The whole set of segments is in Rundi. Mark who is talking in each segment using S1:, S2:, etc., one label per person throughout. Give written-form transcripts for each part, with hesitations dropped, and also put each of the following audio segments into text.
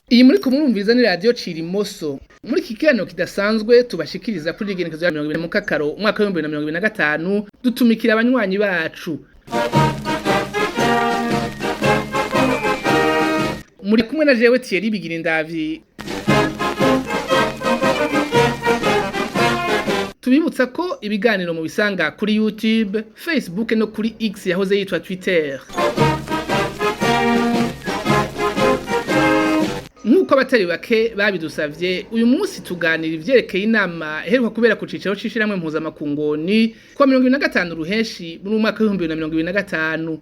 S1: Iyi muri kumurumviza ni radio Cirimoso. Muri kiganiro kidasanzwe tubashikiriza kuri igenekezo ya 20 mu kakaro umwaka wa 2025 dutumikira abanywanyi bacu. Muri kumwe na jewe Thierry Bigirindavyi. Tubibutsa ko ibiganiro mu bisanga kuri YouTube, Facebook no kuri X yahoze yitwa Twitter. Nkuko abatari bake babidusavye uyu munsi tuganira ivyerekeye inama iheruka kubera ku cicaro c'ishiramwe mpuzamakungoni kwa 25 ruheshi mu mwaka wa 2025.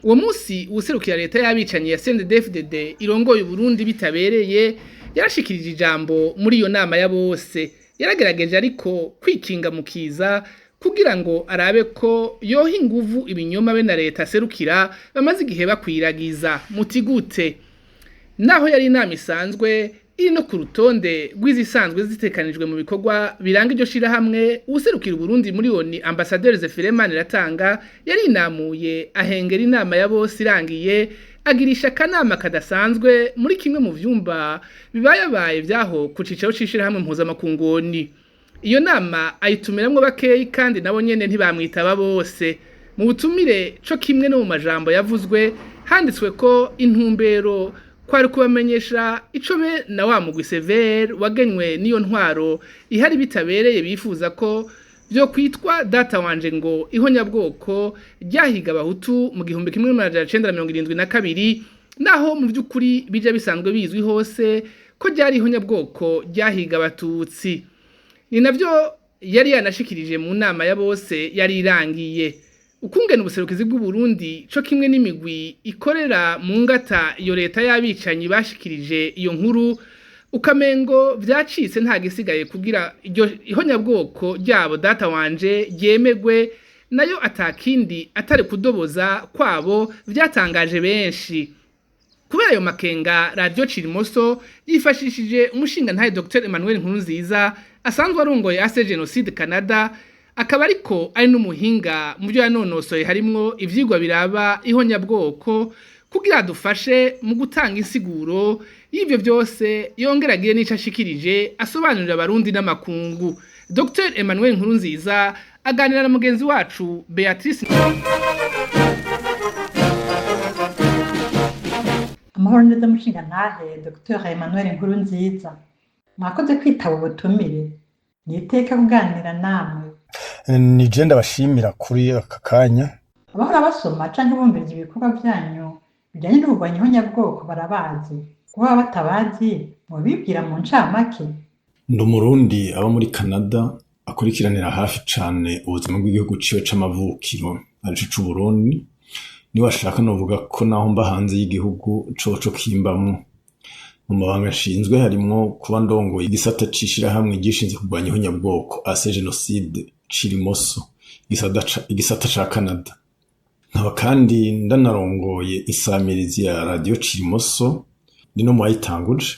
S1: Uwo munsi userukira leta y'abicanyi ya CNDD-FDD irongoye Burundi bitabereye yarashikirije ijambo muri iyo nama ya bose. Yaragerageje ariko kwikinga mukiza kugira ngo arabe ko yoha inguvu ibinyoma be na leta serukira bamaze igihe bakwiragiza mutigute. Naho yari inama isanzwe iri no ku rutonde rw'izisanzwe zitekanijwe mu bikorwa biranga iryo shirahamwe, userukira Burundi muri ONU Ambassadeur Zefireman Ratanga yari inamuye ahengera inama ya bose irangiye agirisha akanama kadasanzwe muri kimwe mu vyumba bibayabaye vyaho ku cicaro c'ishirahamwe mpuzamakungoni. Iyo nama ayitumiramwo bakeyi kandi nabo nyene ntibamwitaba bose. Mu butumire co kimwe no mu majambo yavuzwe handitswe ko intumbero kwari kubamenyesha ico be na wa mugwi Sever wagenywe niyo ntwaro ihari bitabereye bifuza ko vyo kwitwa data wanje ngo ihonyabwoko ryahiga abahutu mu 1972 naho mu vy'ukuri bija bisanzwe bizwi hose ko ryari ihonyabwoko ryahiga abatutsi. Ni navyo yari yanashikirije mu nama ya bose yari irangiye. Ukungena ubuserukizi bw'u Burundi co kimwe n'imigwi ikorera mu ngata iyo leta y'abicanyi bashikirije iyo nkuru ukamengo vyacitse nta gisigaye kugira iryo ihonyabwoko ryabo data wanje ryemegwe, nayo atakindi atari kudoboza kwabo vyatangaje benshi. Kubera ayo makenga radio Cirimoso yifashishije umushinga ntaye Dr Emmanuel Nkurunziza asanzwe arongoye AC Genocide Canada, akaba ariko ari n'umuhinga mu byo yanonosoye harimwo ivyigwa biraba ihonyabwoko kugira dufashe mu gutanga insiguro y'ivyo byose yongeragiye n'ico ashikirije asobanurira abarundi n'amakungu. Dr Emmanuel Nkurunziza aganira na mugenzi wacu Beatrice.
S2: Amahoro neza mushinga ntahe Dr Emmanuel Nkurunziza, mwakoze kwitaba ubutumire niteka kuganira namwe.
S3: Ni je ndabashimira kuri aka kanya.
S2: Abahora basoma canke bumviriza ibikorwa vyanyu bijanye no kurwanya ihonyabwoko barabazi, kuba batabazi mubibwira mu ncamake.
S3: Ndi Umurundi aba muri Canada akurikiranira hafi cane ubuzima bw'igihugu ciwe c'amavukiro arico c'u Burundi. Ni washaka novuga ko naho mba hanze y'igihugu coco kimbamwo. Mu mabanga ashinzwe harimwo kuba ndongoye igisata c'ishirahamwe gishinzwe kurwanya ihonyabwoko AC Genocide Cirimoso, igisata ca Canada. Nkaba kandi ndanarongoye isamirizi ya radio Cirimoso ni no mwayitanguje.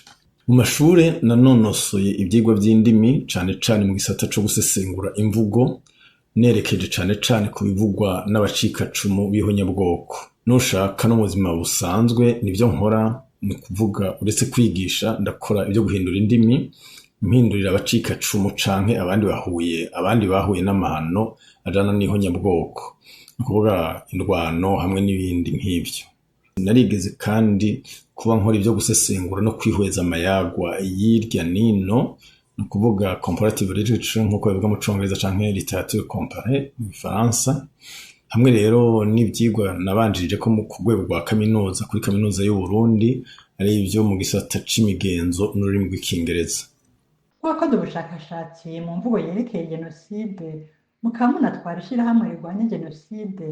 S3: Mu mashure nanonosoye ivyigwa vy'indimi cane cane mu gisata co gusesengura imvugo, nerekeje cane cane ku bivugwa n'abacikacumu b'ihonyabwoko. Nushaka no mu buzima busanzwe nivyo nkora, ni kuvuga uretse kwigisha ndakora ibyo guhindura indimi, mpindurira abacikacumu canke abandi bahuye n'amahano ajana n'ihonyabwoko, ni kuvuga indwano hamwe n'ibindi nk'ivyo. Narigeze kandi kuba nkora ibyo gusesengura no kwihweza amayagwa y'irya nino, ni kuvuga comparative literature nk'uko bivuga mu Congereza canke literature comparée mu Faransa. Hamwe rero n'ivyigwa nabanjirije ko ku rwego rwa kaminuza kuri kaminuza y'u Burundi ari ivyo mu gisata c'imigenzo n'ururimi rw'ikingereza.
S2: Wakoze ubushakashatsi mu mvugo yerekeye jenoside, mukaba munatwara ishirahamwe rirwanya jenoside.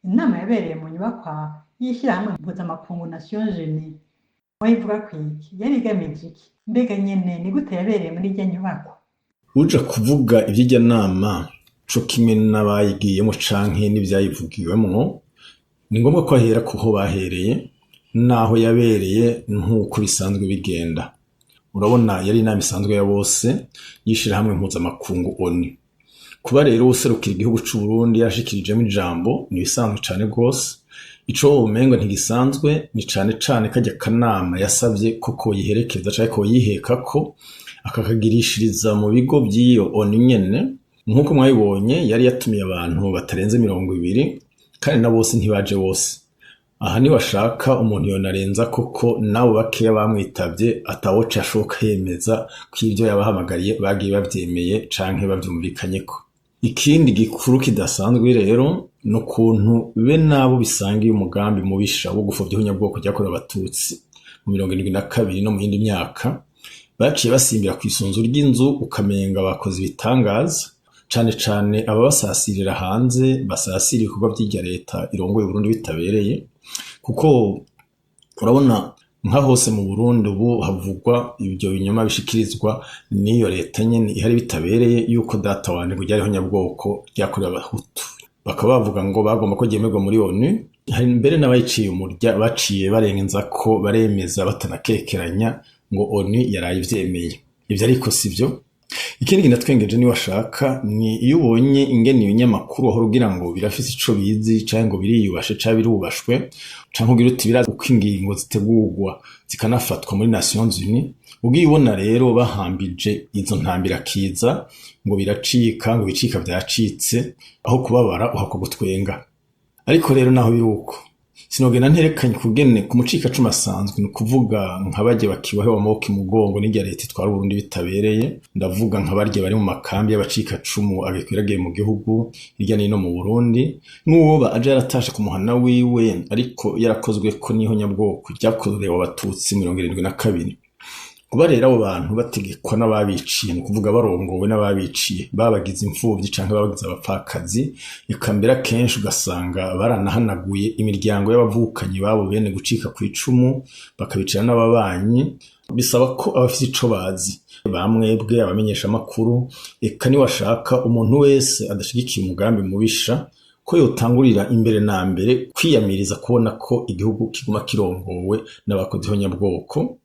S2: Inama yabereye mu nyubakwa y'ishirahamwe mpuzamakungu Nations Unies. Wayivuga kwiki yari igamije iki? Mbega nyene ni gute yabereye muri irya nyubakwa?
S3: Uja kuvuga ivy'irya nama co kimwe n'abayigiyemo canke n'ivyayivugiwemwo, ni ngombwa ko ahera kuho bahereye naho yabereye nk'uko bisanzwe bigenda. Urabona yari inama isanzwe ya bose yishira hamwe mpuzamakungu ONU. kuba rero userukira igihugu c'u Burundi yashikirijemo ijambo ni bisanzwe cane gose. Ico umengo ntigisanzwe ni cane cane kajya kanama yasavye ko yiherekeza canke ko yihekako akakagirishiriza mu bigo by'iyo ONU nyene. Nkuko mwabibonye yari yatumiye abantu batarenze 20 kandi na bose ntibaje bose. Aha ni washaka umuntu yonarenza koko nabo bakeya bamwitavye atawoca ashoka yemeza ko ivyo yabahamagariye bagiye bavyemeye canke bavyumvikanyeko. Ikindi gikuru kidasanzwe rero no kuntu be nabo bisangiye umugambi mubisha wo gufovya ubunyabwoko ryakorewe abatutsi mu 1972 no mu yindi myaka baciye basimbira kwisunzu ry'inzu ukamenga bakoze ibitangaza cane cane ababasasirira hanze basasira ibikorwa by'irya leta irongoye Burundi bitabereye. Kuko urabona nka hose mu Burundi ubu havugwa ibyo binyoma bishikirizwa n'iyo leta nyene ihari bitabereye yuko data wanje ngo ryariho nyabwoko ryakorewe abahutu, bakaba bavuga ngo bagomba ko ryemerwa muri ONU. Hari mbere n'abayiciye umurya baciye barengenza ko baremeza batanakekeranya ngo ONU yaraye ivyemeye. Ivyo ariko sivyo. Ikindi kinatwengeje ni washaka ni iyo ubonye ingene ibinyamakuru aho rugira ngo birafise ico bizi canke ngo biriyubashe canke birubashwe canke ugira uti birazi uko ingingo zitegurwa zikanafatwa muri Nations Unies, ugiye ubona rero bahambije izo ntambira kiza ngo biracika ngo bicika vyacitse aho kubabara uhako gutwenga. Ariko rero naho biruko sinogena nterekanye kugene ku mucika cuma asanzwe ni kuvuga nkabaje bakibaho amaboko imugongo n'irya leta itwara Burundi bitabereye. Ndavuga nkabarye bari mu makambi y'abacika cumu agikwiragiye mu gihugu hirya no mu Burundi, n'uwo aje yaratashe ku muhana wiwe ariko yarakozwe ko niho nyabwoko ryakorewe abatutsi 1972. Kuba rero abo bantu bategekwa n'ababiciye, ni kuvuga barongowe n'ababiciye babagize imfuvyi canke babagize abapfakazi, ikambera kenshi ugasanga baranahanaguye imiryango y'abavukanyi babo bene gucika ku icumu bakabicira n'ababanyi. Bisaba ko abafite ico bazi bamwebwe abamenyesha makuru, eka ni washaka umuntu wese adashigikiye umugambi mubisha ko yotangurira imbere na mbere kwiyamiriza kubona ko igihugu kiguma kirongowe n'abakoziho nyabwoko.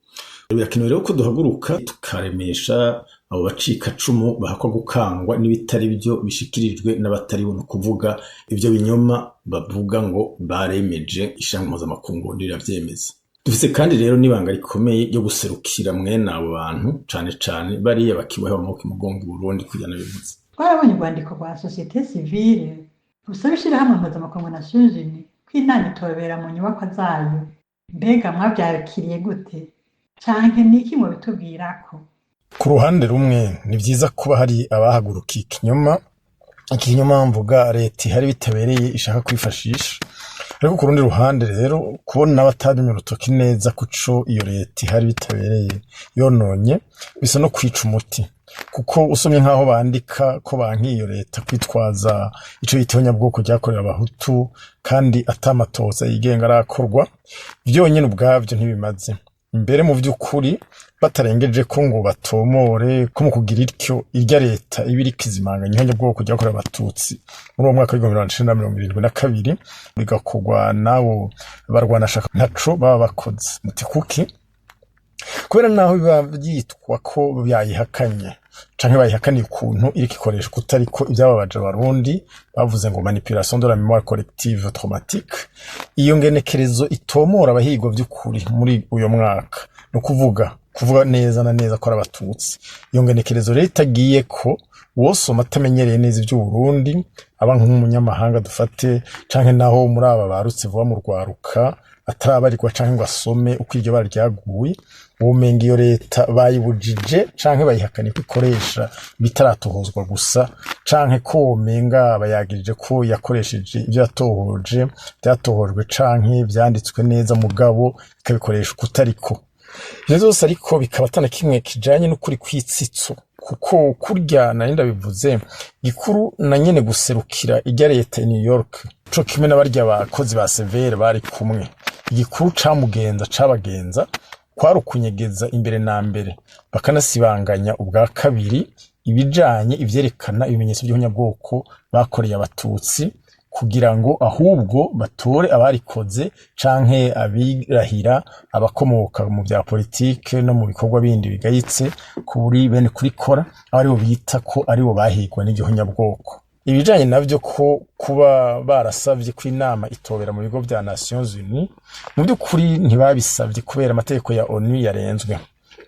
S3: Birakenewe rero ko duhaguruka tukaremesha abo bacika cumu bahakwa gukangwa n'ibitari byo bishikirijwe n'abatari bo, kuvuga ivyo binyoma bavuga ngo baremeje ishyanga mpuzamakungu riravyemeza. Dufise kandi rero nibanga rikomeye ryo guserukira mwene abo bantu cane cane bariya bakibaho amaboko imugongo Burundi kujana bivuze.
S2: Twarabonye urwandiko rwa societe civile rusaba ishirahamwe mpuzamakungu Nations Unies ko inama itobera mu nyubakwa zayo. Mbega mwavyakiriye gute? Canke niki mu bitubwirako?
S4: Ku ruhande rumwe ni vyiza kuba hari abahagurukiye ikinyoma mvuga leta ihari bitabereye ishaka kwifashisha, ariko ku rundi ruhande rero kubona abatadimye urutoki neza kuco iyo leta ihari bitabereye yononye bisa no kwica umuti. Kuko usomye nkaho bandika ko bankiyo leta kwitwaza ico bita nyabwoko ryakorewe abahutu kandi atamatoza yigenga arakorwa, vyonyene ubwavyo ntibimaze. Mbere mu vy'ukuri batarengeje ko ngo batomore ko mu kugira ityo irya leta ibiri kizimanganya nyabwoko ryakorewe abatutsi muri uwo mwaka wa 1972 bigakorwa nabo barwanashaka ntaco baba bakoze. Muti kuki? Kubera naho biba byitwa ko byayihakanye canke bayihakaniye ukuntu iri kikoresha kutariko ibyababaje Abarundi bavuze ngo manipulation de la mémoire collective traumatique. Iyo ngenekerezo itomora abahigwa vy'ukuri muri uyo mwaka no kuvuga neza na neza ko abatutsi. Iyo ngenekerezo rero itagiye ko wosoma atamenyereye neza ivy'u Burundi aba nk'umunyamahanga dufate canke naho muri aba barutse vuba mu rwaruka atarabarirwa canke ngo asome uko iryo bara ryaguye, ubumenga iyo leta bayibujije canke bayihakaniye ko ikoresha bitaratohozwa gusa canke ko womenga bayagirije ko yakoresheje ivyo yatohoje byatohojwe canke vyanditswe neza mugabo ikabikoresha kutariko. Ivyo zose ariko bikaba atana kimwe kijanye n'ukuri kwitsitso, kuko kurya narinda bivuze gikuru na nyene guserukira irya leta New York co kimwe n'abarya abakozi ba Severe bari kumwe. Igikuru camugenza cabagenza kwari ukunyegeza imbere na mbere bakanasibanganya ubwa kabiri ibijanye ivyerekana ibimenyetso by'ubunyabwoko bakoreye abatutsi kugira ngo ahubwo batore abarikoze canke abirahira abakomoka mu bya politike no mu bikorwa bindi bigayitse kuri bene kurikora aribo bita ko aribo bahigwa n'igihonyabwoko. Ibijanye navyo ko kuba barasavye ko inama itobera mu bigo bya Nations Unies mu by'ukuri ntibabisavye kubera amategeko ya ONU yarenzwe.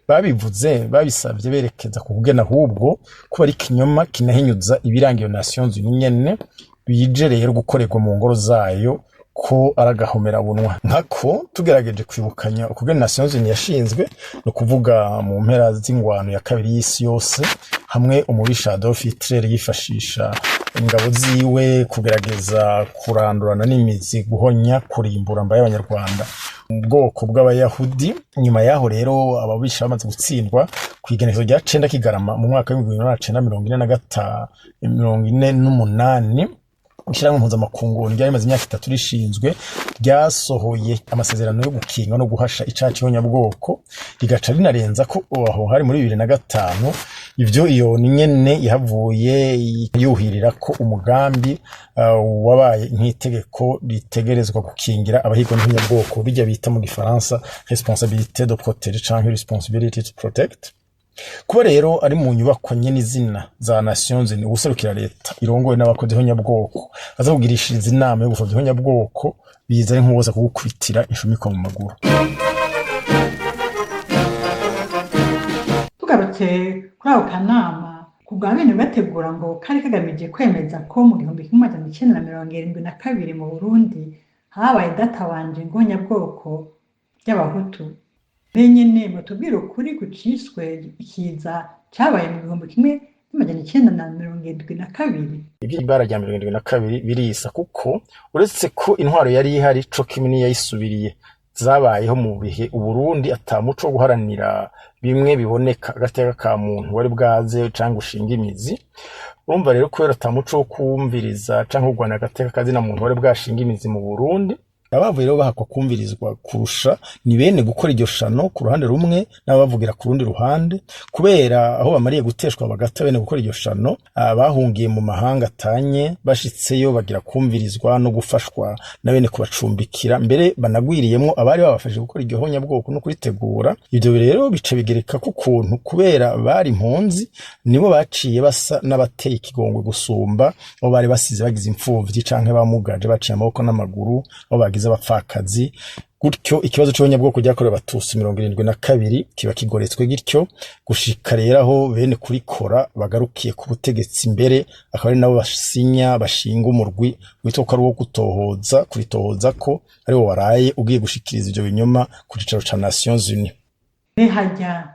S4: Babisavye berekeza ku kugena ahubwo kuba ari kinyoma kinahinyuza ibiranga iyo Nations Unies nyene bije rero gukorerwa mu ngoro zayo ko aragahomera bunwa. Nkako tugerageje kwibukanya ukugena Nations Unies yashinzwe no kuvuga mu mpera z'ingwano ya kabiri y'isi yose, hamwe umubisha Adolf Hitler yifashisha ingabo ziwe kugerageza kurandurana n'imizi, guhonya, kurimbura mbaye abanyarwanda mu bwoko bw'abayahudi. Nyuma yaho rero ababisha bamaze gutsindwa kwigenekezo rya 9 Kigarama mu mwaka wa 1948 ishyirahamwe mpuzamakungu ryari rimaze imyaka 3 rishinzwe ryasohoye amasezerano yo gukinga no guhasha icaha cy'ihonyabwoko, rigaca rinarenza ko aho hari muri 2005 ivyo iyo nyene yahavuye yuhirira ko umugambi wabaye nk'itegeko ritegerezwa gukingira abahigwa n'ihonyabwoko bijya bita mu gifaransa responsabilité de protéger canke responsibility to protect. Kuba rero ari mu nyubako nyene izina za Nations Unies ubuserukira leta irongoye n'abakozi honyabwoko aza kugirishiriza inama yo gufovya honyabwoko biza ari nk'uwoza kugukubitira inshumiko mu maguru.
S2: Tugarutse kuri ako kanama kubwa bene bategura ngo kari kagamije kwemeza ko mu 1972 mu Burundi habaye databanje ngonyabwoko y'abahutu. Benyene mutubwira ukuri guciswe ikiza cabaye mu 1972.
S4: Ibara rya 1972 birisa kuko uretse ko intwaro yari ihari co kimwe yayisubiriye zabayeho mu bihe Uburundi atamuco wo guharanira bimwe biboneka agateka ka muntu wari bwaze canke ushinga imizi. Urumva rero ko atamuco wo kumviriza canke kugwana agateka kazina muntu wari bwashinga imizi mu Burundi. Abavuye rero bahakwa kumvirizwa kurusha ni bene gukora iryo shano ku ruhande rumwe n'abavugira ku rundi ruhande, kubera aho bamariye guteshwa bagata bene gukora iryo shano abahungiye mu mahanga atanye bashitseyo bagira kumvirizwa no gufashwa na bene kubacumbikira, mbere banagwiriyemo abari babafashe gukora iryo honyabwoko no kuritegura. Ivyo rero bice bigereka ku kuntu kubera bari impunzi nibo baciye basa n'abateye ikigongwe gusumba abo bari basize bagize imfuvyi canke bamugaje baciye amaboko n'amaguru abo abapfakazi. Gutyo ikibazo cy'abanyabwoko cyakorewe Abatutsi 72 kiba kigoretswe gityo gushika rero aho bene kurikora bagarukiye ku butegetsi imbere akaba ari nabo basinya bashinga umurwi witwa ko ari wo gutohoza kuritohoza ko ari wo waraye ugiye gushikiriza ivyo binyoma ku cicaro ca Nations Unies.
S2: Hajya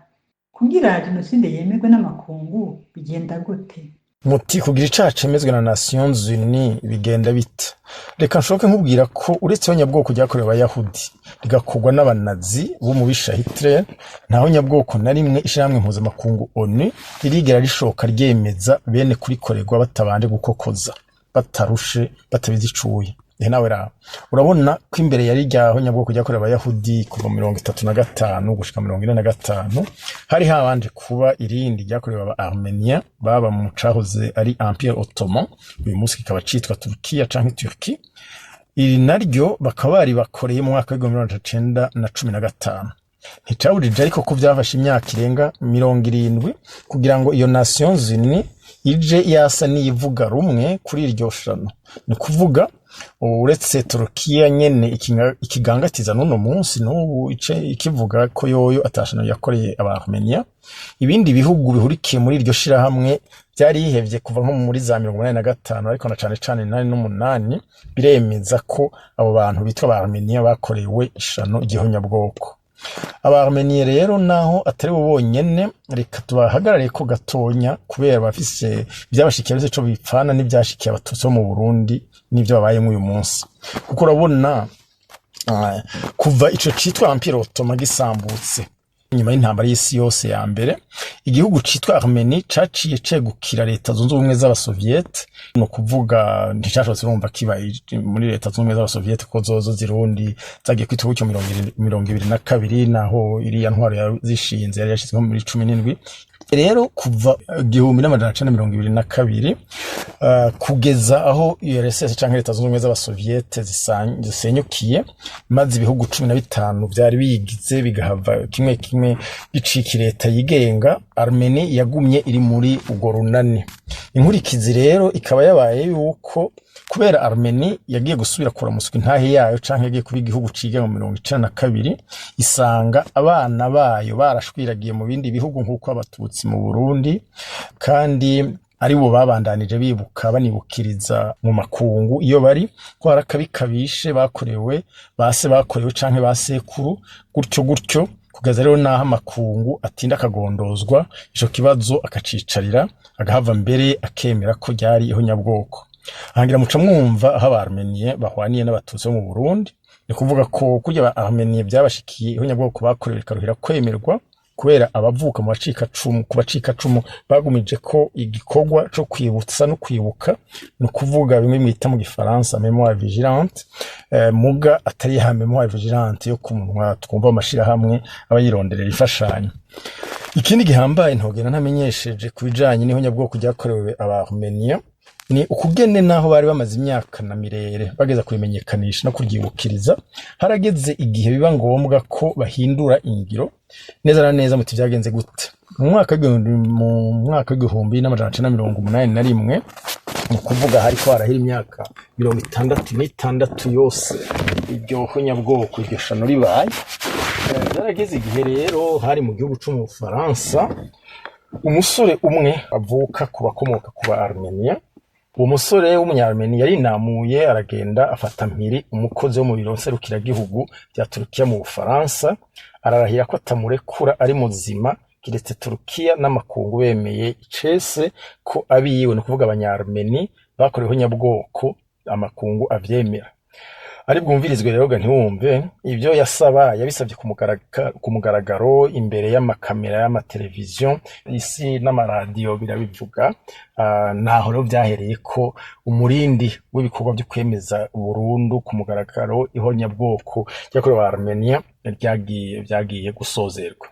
S2: kugira jenoside yemerwe n'amakungu bigenda gute?
S4: Muti kugira icaha cemezwe na Nations Unies bigenda bita. Reka nshoke nkubwira ko uretse abanyabwoko ryakorewe abayahudi rigakogwa n'abanazi b'umubisha Hitler, ntaho nyabwoko na rimwe ishiramwe mpuzamakungu ONU ririgera rishoka ryemeza bene kurikorerwa batabanje gukokoza batarushe batabizi icuye. Nawe urabona ko imbere yari ryaho nyabwoko ryakorewe abayahudi kuva 35 gushika 45 hari habanje kuba irindi ryakorewe aba Armenia baba mu cahoze ari Empire Ottoman, uyu munsi kikaba citwa Turkiya canke Turki. Iri naryo bakaba bari bakoreye mu mwaka wa 1915. Nticawurije ariko ko byafashe imyaka irenga 70 kugira ngo iyo Nations Unies ije yasa nivuga rumwe kuri iryo shano. Ni kuvuga uretse Turkiya nyene ikigangatiza n'uno munsi n'ubu ikivuga ko yoyo atashano yakoreye aba Armenia, ibindi bihugu bihurikiye muri iryo shira hamwe byari yihevye kuva nko muri za 1985 ariko na cane 8 biremeza ko abo bantu bitwa aba Armenia bakorewe ishano igihonyabwoko. Aba Armenia rero naho atari bo bonyene, reka tubahagarare ko gatonya kubera bafise byabashikiye bise co bipfana n'ibyashikiye Abatutsi bo mu Burundi n'ivyo babaye mu uyu munsi. Kuko urabona kuva ico citwa Empire Ottoman gisambutse nyuma y'intambara y'isi yose ya mbere, igihugu citwa Armenia caciye cegukira leta zunze ubumwe z'abasoviete. No kuvuga nticashobotse urumva kiba muri leta zunze ubumwe z'abasoviete ko zozo zirundi zagiye kwitwa gutyo 2022 naho iriya ntwaro yazishinze yari yashizwe muri 17 rero kuva 1922 kugeza aho URSS canke leta zunze ubumwe z'abasoviete zisenyukiye, maze ibihugu 15 byari bigize bigahava kimwe kimwe bicika leta yigenga, Armenia yagumye iri muri ugo runani. Inkurikizi rero ikaba yabaye yuko kubera Armenia yagiye gusubira kuramuswa intahe yayo canke yagiye kuba igihugu ciga mu 1992, isanga abana bayo barashwiragiye mu bindi bihugu nk'uko abatutsi mu Burundi, kandi ari bo babandanije bibuka banibukiriza mu makungu iyo bari ko harakabikabishe bakorewe canke basekuru gutyo kugeza rero naho amakungu atinda akagondozwa ico kibazo akacicarira agahava mbere akemera ko ryari ihonyabwoko. Hangira muca mwumva aho Abarmeniye bahwaniye n'abatutsi bo mu Burundi, ni kuvuga ko kurya Abarmeniye byabashikiye ihonyabwoko bakorewe karuhira kwemerwa kubera abavuka mu bacika cumu bagumije ko igikorwa cyo kwibutsa no kwibuka, no kuvuga bimwe mwita mu gifaransa mémoire vigilante, muga atari ha mémoire vigilante yo kumunwa twumva amashira hamwe abayironderera ifashanyo. Ikindi gihambaye ntogena ntamenyesheje kubijanye n'ihonyabwoko ryakorewe Abarmeniya ni ukugene naho bari bamaze imyaka na mirere bageza kubimenyekanisha no kuryibukiriza, harageze igihe biba ngombwa ko bahindura ingiro. Neza na neza muti byagenze gute? Mu mwaka w'igihumbi n'amajana 1981, mu kuvuga hariko harahira imyaka 66 yose iryo honyabwoko iryo shano ribaye. Yarageze igihe rero hari mu gihugu cyo mu Faransa umusore umwe avuka ku bakomoka ku Armenia. Uwo musore w'umunyarmeni yari namuye aragenda afata mpiri umukozi wo mu biro nserukiragihugu bya Turukiya mu Bufaransa, ararahira ko atamurekura ari muzima kiretse Turukiya n'amakungu bemeye icese ko abiyiwe, no kuvuga abanyarmeni bakoreweho nyabwoko amakungu avyemera. Ari bwumvirizwe rero ntiwumve ibyo yasaba, yabisabye ku mugaragaro imbere y'amakamera y'amateleviziyo, isi n'amaradiyo birabivuga. Naho rero byahereye ko umurindi w'ibikorwa byo kwemeza burundu ku mugaragaro ihonyabwoko ryakorewe Armenia byagiye gusozerwa.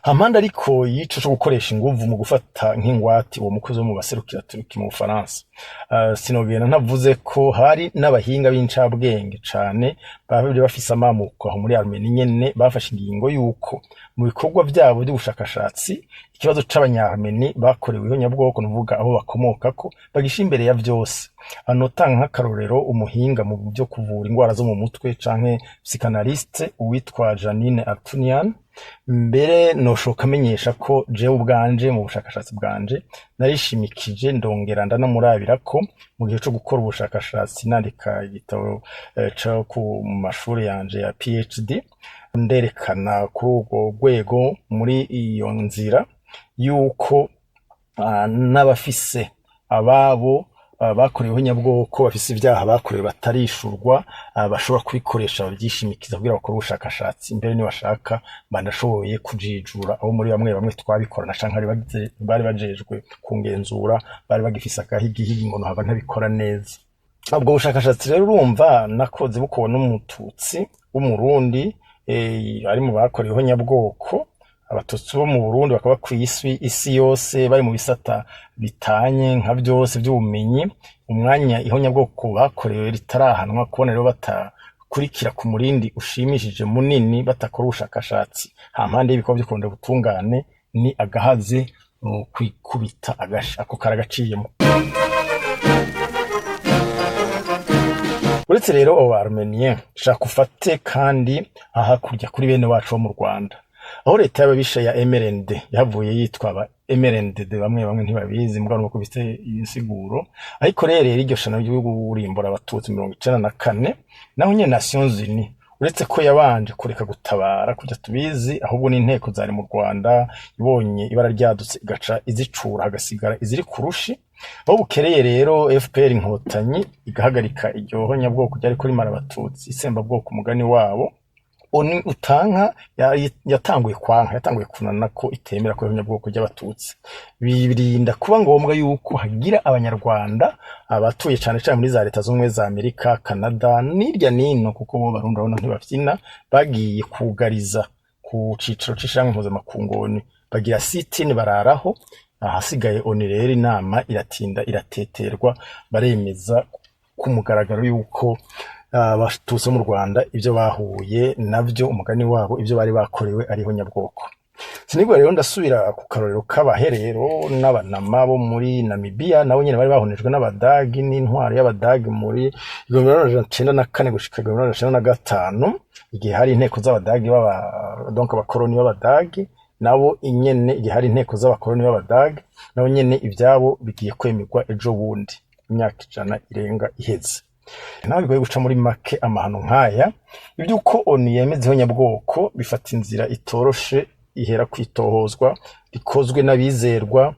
S4: Amanda ariko yico cyo gukoresha inguvu mu gufata nk'ingwati uwo mukozi wo mu baserukira Turuki mu Bufaransa. Sinogena ntavuze ko hari n'abahinga b'incabwenge cane babiri bafise amamuko aho muri Armenia nyene bafashe ingingo yuko mu bikorwa byabo by'ubushakashatsi ikibazo c'abanyarmeni bakorewe ihonyabwoko, nuvuga aho bakomoka ko bagisha imbere ya vyose. Anotanga nk'akarorero umuhinga mu byo kuvura ingwara zo mu mutwe canke psychanalyste uwitwa Janine Artunian. Mbere noshoka amenyesha ko jewe ubwanje mu bushakashatsi bwanje narishimikije ndongera ndanamurabira ko mu gihe cyo gukora ubushakashatsi nandika igitabo cyo ku mashuri yanje ya PhD, nderekana kuri urwo rwego muri iyo nzira yuko n'abafise ababo bakoreweho nyabwoko bafise ibyaha bakorewe batarishurwa bashobora kubikoresha babyishimikiza kugira bakore ubushakashatsi. Imbere ni bashaka bandashoboye kujijura aho muri bamwe twabikorana canke bari bajejwe kungenzura, bari bagifisa akahigihigi ngo haba ntabikora neza. Ubwo bushakashatsi rero urumva nakoze bukubona umututsi w'umurundi ari mu bakoreweho nyabwoko. Abatutsi bo mu Burundi bakaba isi yose bari mu bisata bitanye nka byose by'ubumenyi, umwanya ihonyabwoko bakorewe ritarahanwa kubona rero batakurikira ku murindi ushimishije munini batakora ubushakashatsi hampande y'ibikorwa byo kurondera ubutungane, ni agahaze kwikubita agasha ako karagaciyemo. Uretse rero abo Armenia shaka ufate kandi hakurya kuri bene wacu bo mu Rwanda, aho leta y'ababisha ya MRND yavuye yitwa aba MRND, bamwe ntibabizi mugano nuko bise insiguro. Ariko rero iryo shano ry'ugurimbura abatutsi 1994 naho nye Nations Unies uretse ko yabanje kureka gutabara kujya tubizi, ahubwo n'inteko zari mu Rwanda ibonye ibara ryadutse igaca izicura hagasigara iziri kurushi. Aho bukereye rero FPR inkotanyi igahagarika iryo honyabwoko ryari kuri mara abatutsi isemba bwoko umugani wabo. Oni utanka yatanguye kunana ko itemera ko ihonyabwoko ry'abatutsi. Birinda kuba ngombwa yuko hagira abanyarwanda abatuye cyane cyane muri za leta z'ubumwe za Amerika, Canada n'irya nino, kuko bo barunda ntibavyina bagiye kugariza ku cicaro c'ishirahamwe mpuzamakungu bagira sitini bararaho, ahasigaye ONU rero inama iratinda irateterwa, baremeza ku mugaragaro yuko abatutsi mu Rwanda ivyo bahuye navyo umugani wabo ivyo bari bakorewe ariho nyabwoko. Sinigwa rero ndasubira ku karorero k'abaherero n'abanama bo muri Namibia nabo nyene bari bahonejwe n'abadagi n'intwaro y'abadagi muri 1994 gushika 1995 igihe hari inteko z'abadagi donc abakoroni b'abadagi nabo inyene igihe hari inteko z'abakoroni b'abadagi nabo nyene ivyabo bigiye kwemerwa ejo bundi imyaka 100 irenga iheze. Nawe bigoye guca muri make amahano nkaya ivyuko ONU yemezeho nyabwoko bifata inzira itoroshe ihera kwitohozwa rikozwe n'abizerwa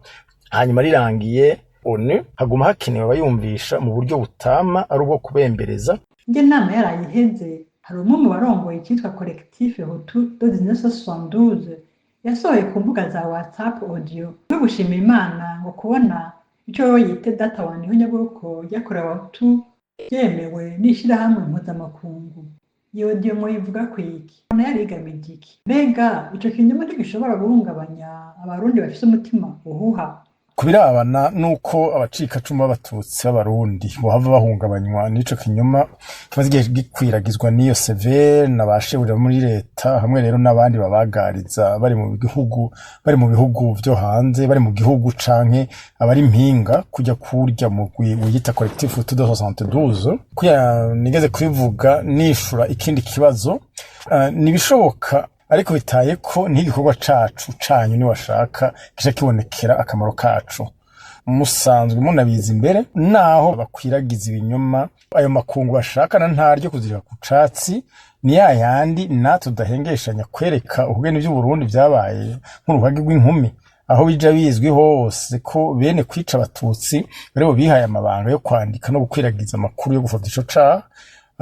S4: hanyuma rirangiye ONU haguma hakenewe abayumvisha mu buryo butama ari ubwo kubembereza.
S2: Nge nama yarayiheze hari umwe mu barongoye icyitwa Collectif Hutu de 1972 yasohoye ku mbuga za WhatsApp audio yo gushima Imana ngo kubona icyo yite data waniho nyabwoko yakorewe Abahutu yemewe n'ishirahamwe mpuzamakungu. Iyo audio muyivuga kwiki ona yarigamije iki? Mbega ico kinyoma ntigishobora guhungabanya abarundi bafise umutima uhuha?
S4: Kubirabana nuko abacikacumu b'abatutsi b'abarundi bohava bahungabanywa n'ico kinyoma kimaze gikwiragizwa n'iyo severe nabashebura muri leta hamwe rero n'abandi babagariza bari mu bihugu vyo hanze bari mu gihugu canke abari impinga kujya kurya mu wiyita Collectif Hutu de 72 kuya nigeze kubivuga nishura ikindi kibazo nibishoboka ariko bitaye ko n'igikorwa cacu canyu ni washaka kisha kibonekera akamaro kacu musanzwe munabiza imbere naho bakwiragiza ibinyoma ayo makungu bashaka na ntaryo kuzirika ku catsi ni yayandi natudahengeshanya kwereka ubugeni by'u Burundi byabaye nk'uruhagi rw'inkumi aho bija bizwi hose ko bene kwica abatutsi rero bihaye amabanga yo kwandika no gukwiragiza amakuru yo gufata ico caha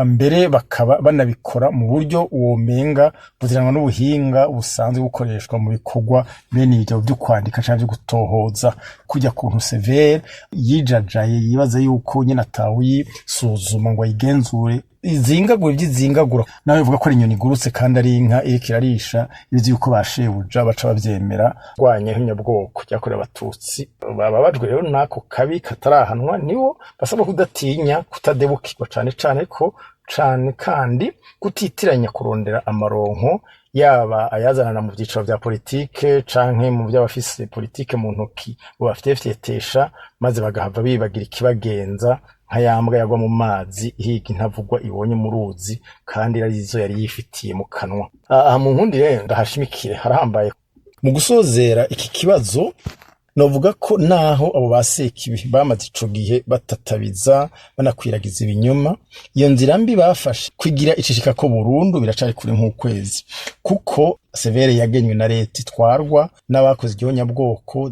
S4: mbere bakaba banabikora mu buryo uwomenga buziranwa n'ubuhinga busanzwe bukoreshwa mu bikorwa bene ibyo byo kwandika cyangwa byo gutohoza kujya kuntu severe yijajaye yibaza yuko nyine atawi suzuma ngo ayigenzure izingagura ibyizingagura nawe bivuga ko ari inyoni igurutse kandi ari inka iriko irarisha ibizi yuko bashebuja baca bavyemera rwanye nk'inyabwoko cyakorewe abatutsi bababajwe rero nako kabi katarahanwa nibo basaba kudatinya kutadebukirwa cane ko cane kandi kutitiranya kurondera amaronko yaba ayazanana mu byiciro vya politike canke mu by'abafise politike mu ntoki bo bafite fyetesha maze bagahava bibagira ikibagenza nkayambwa yagwa mu mazi ihiga intavugwa ibonye mu ruzi kandi arizo yari yifitiye mu kanwa. Mu nkundi rero ndahashimikire harahambaye mu gusozera iki kibazo novuga ko naho abo basekibi bamaze ico gihe batatabiza banakwiragiza ibinyoma iyo nzira mbi bafashe kwigira icishika ko Burundi biracari kuri nk'ukwezi kuko severe yagenywe na leta itwarwa n'abakoze igihonyabwoko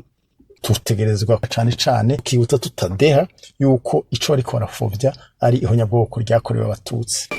S4: tutegerezwa cane kibuta tutadeha yuko ico ariko barafovya ari ihonyabwoko ryakorewe abatutsi.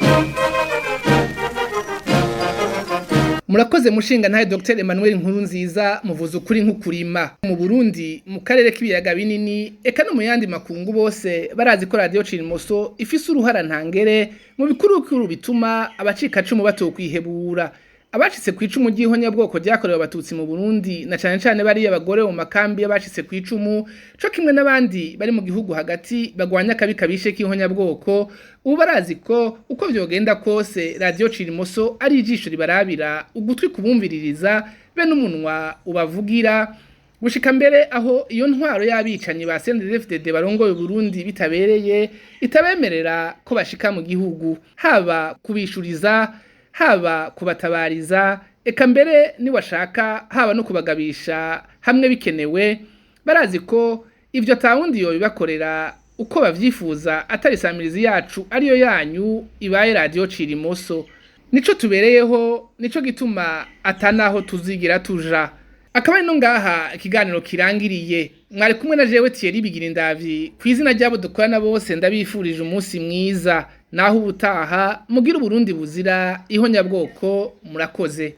S1: Murakoze mushinga ntaye Dr Emmanuel Nkurunziza muvuze ukuri nk'ukurima mu Burundi mu karere k'ibiyaga binini eka no mu yandi makungu bose barazi ko radio Cirimoso ifise uruhara ntangere mu bikurukuru bituma abacikacumu batokwihebura. Abacitse kwicumu ry'ihonyabwoko ryakorewe abatutsi mu Burundi na cane bari abagore mu makambi y'abacitse kwicumu co kimwe n'abandi bari mu gihugu hagati bagwanya kabikabishe k'ihonyabwoko ubu barazi ko uko vyogenda kose radio Cirimoso ari ijisho ribarabira ugutwi kubumviririza be n'umunwa ubavugira gushika mbere aho iyo ntwaro y'abicanyi ba CNDD-FDD barongoye Burundi bitabereye itabemerera ko bashika mu gihugu haba kubishuriza haba kubatabariza eka mbere ni washaka haba no kubagabisha hamwe bikenewe barazi ko ivyo tawundi yo bibakorera uko bavyifuza atari samirizi yacu ariyo yanyu ibaye radio Cirimoso nico tubereyeho nico gituma atanaho tuzigira tuja akaba no ngaha ikiganiro kirangiriye mwari kumwe na jewe Thierry Bigirindavyi kwizina ryabo dukorana bose ndabifurije umunsi mwiza naho ubutaha mugira Uburundi buzira ihonyabwoko murakoze.